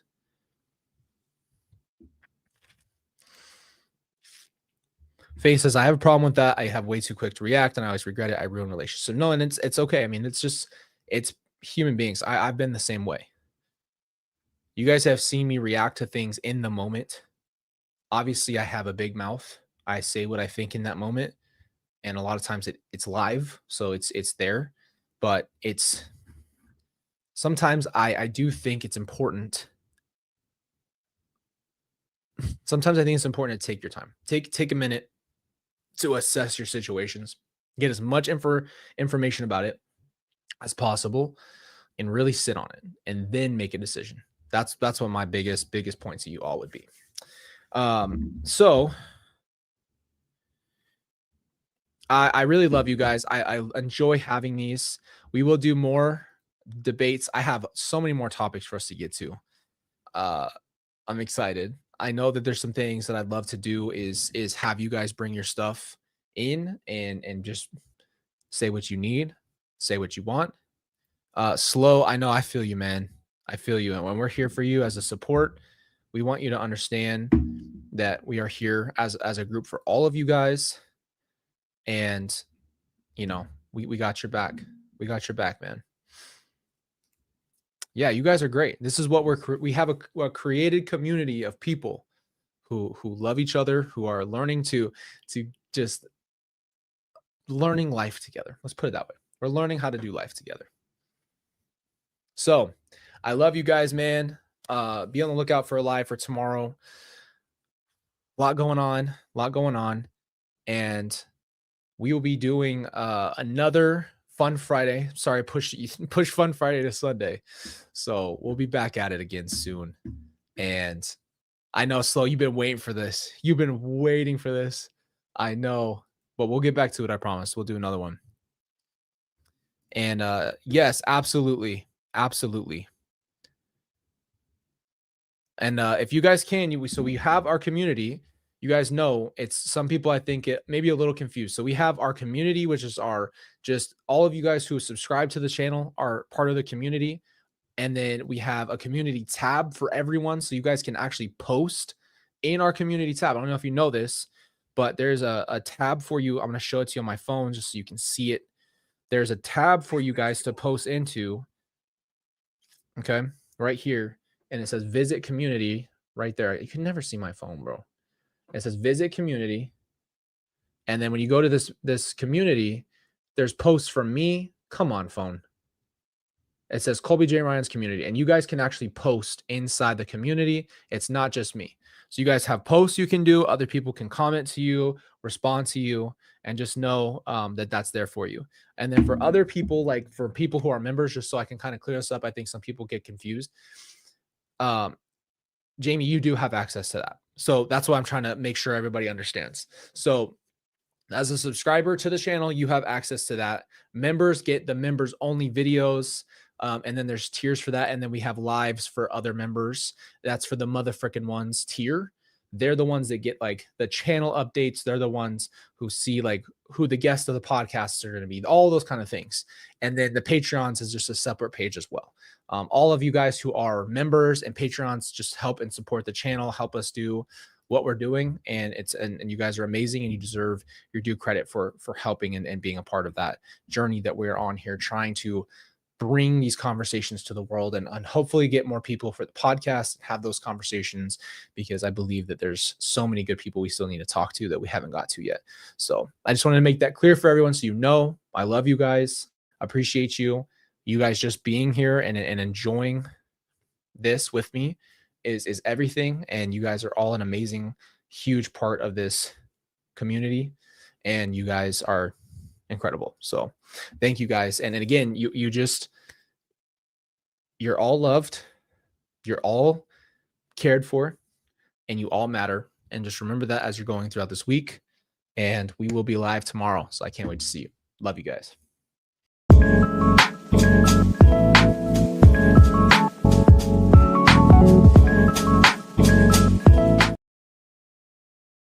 Faye says, I have a problem with that. I have way too quick to react and I always regret it. I ruin relationships. So no, and it's okay. I mean, it's human beings. I've been the same way. You guys have seen me react to things in the moment. Obviously, I have a big mouth. I say what I think in that moment. And a lot of times it's live. So it's there. But it's sometimes I do think it's important. Sometimes I think it's important to take your time. Take a minute to assess your situations. Get as much information about it as possible and really sit on it and then make a decision. That's what my biggest point to you all would be. So I really love you guys. I enjoy having these. We will do more debates. I have so many more topics for us to get to. I'm excited. I know that there's some things that I'd love to do is have you guys bring your stuff in and just say what you need, say what you want. Slow, I know I feel you, man. I feel you. And when we're here for you as a support, we want you to understand that we are here as a group for all of you guys. And, you know, we got your back. We got your back, man. Yeah, you guys are great. This is what we have a created community of people who love each other, who are learning to just learning life together. Let's put it that way. We're learning how to do life together. So I love you guys, man. Be on the lookout for a live for tomorrow. A lot going on. And we will be doing another Fun Friday. Sorry, push Fun Friday to Sunday. So we'll be back at it again soon. And I know, Slow, you've been waiting for this. You've been waiting for this. I know, but we'll get back to it. I promise. We'll do another one. And yes, absolutely. Absolutely. And if you guys can, so we have our community. You guys know it's some people, I think it may be a little confused. So we have our community, which is just all of you guys who subscribe to the channel are part of the community. And then we have a community tab for everyone. So you guys can actually post in our community tab. I don't know if you know this, but there's a tab for you. I'm going to show it to you on my phone just so you can see it. There's a tab for you guys to post into. Okay, right here. And it says visit community right there. You can never see my phone, bro. It says visit community. And then when you go to this community, there's posts from me. Come on, phone. It says Colby J Ryan's community. And you guys can actually post inside the community. It's not just me. So you guys have posts you can do. Other people can comment to you, respond to you, and just know that that's there for you. And then for other people, like for people who are members, just so I can kind of clear this up, I think some people get confused. Jamie, you do have access to that. So that's what I'm trying to make sure everybody understands. So as a subscriber to the channel, you have access to that. Members get the members only videos. And then there's tiers for that. And then we have lives for other members. That's for the mother frickin' ones tier. They're the ones that get like the channel updates. They're the ones who see like who the guests of the podcasts are going to be, all those kind of things. And then the Patreons is just a separate page as well. All of you guys who are members and Patreons just help and support the channel, help us do what we're doing. And and you guys are amazing and you deserve your due credit for helping and being a part of that journey that we're on here, trying to bring these conversations to the world and hopefully get more people for the podcast and have those conversations, because I believe that there's so many good people we still need to talk to that we haven't got to yet. So I just wanted to make that clear for everyone. So, you know, I love you guys. Appreciate you. You guys just being here and enjoying this with me is everything. And you guys are all an amazing, huge part of this community. and you guys are incredible. So thank you guys. And again, you're all loved, you're all cared for, and you all matter. And just remember that as you're going throughout this week. And we will be live tomorrow. So I can't wait to see you. Love you guys.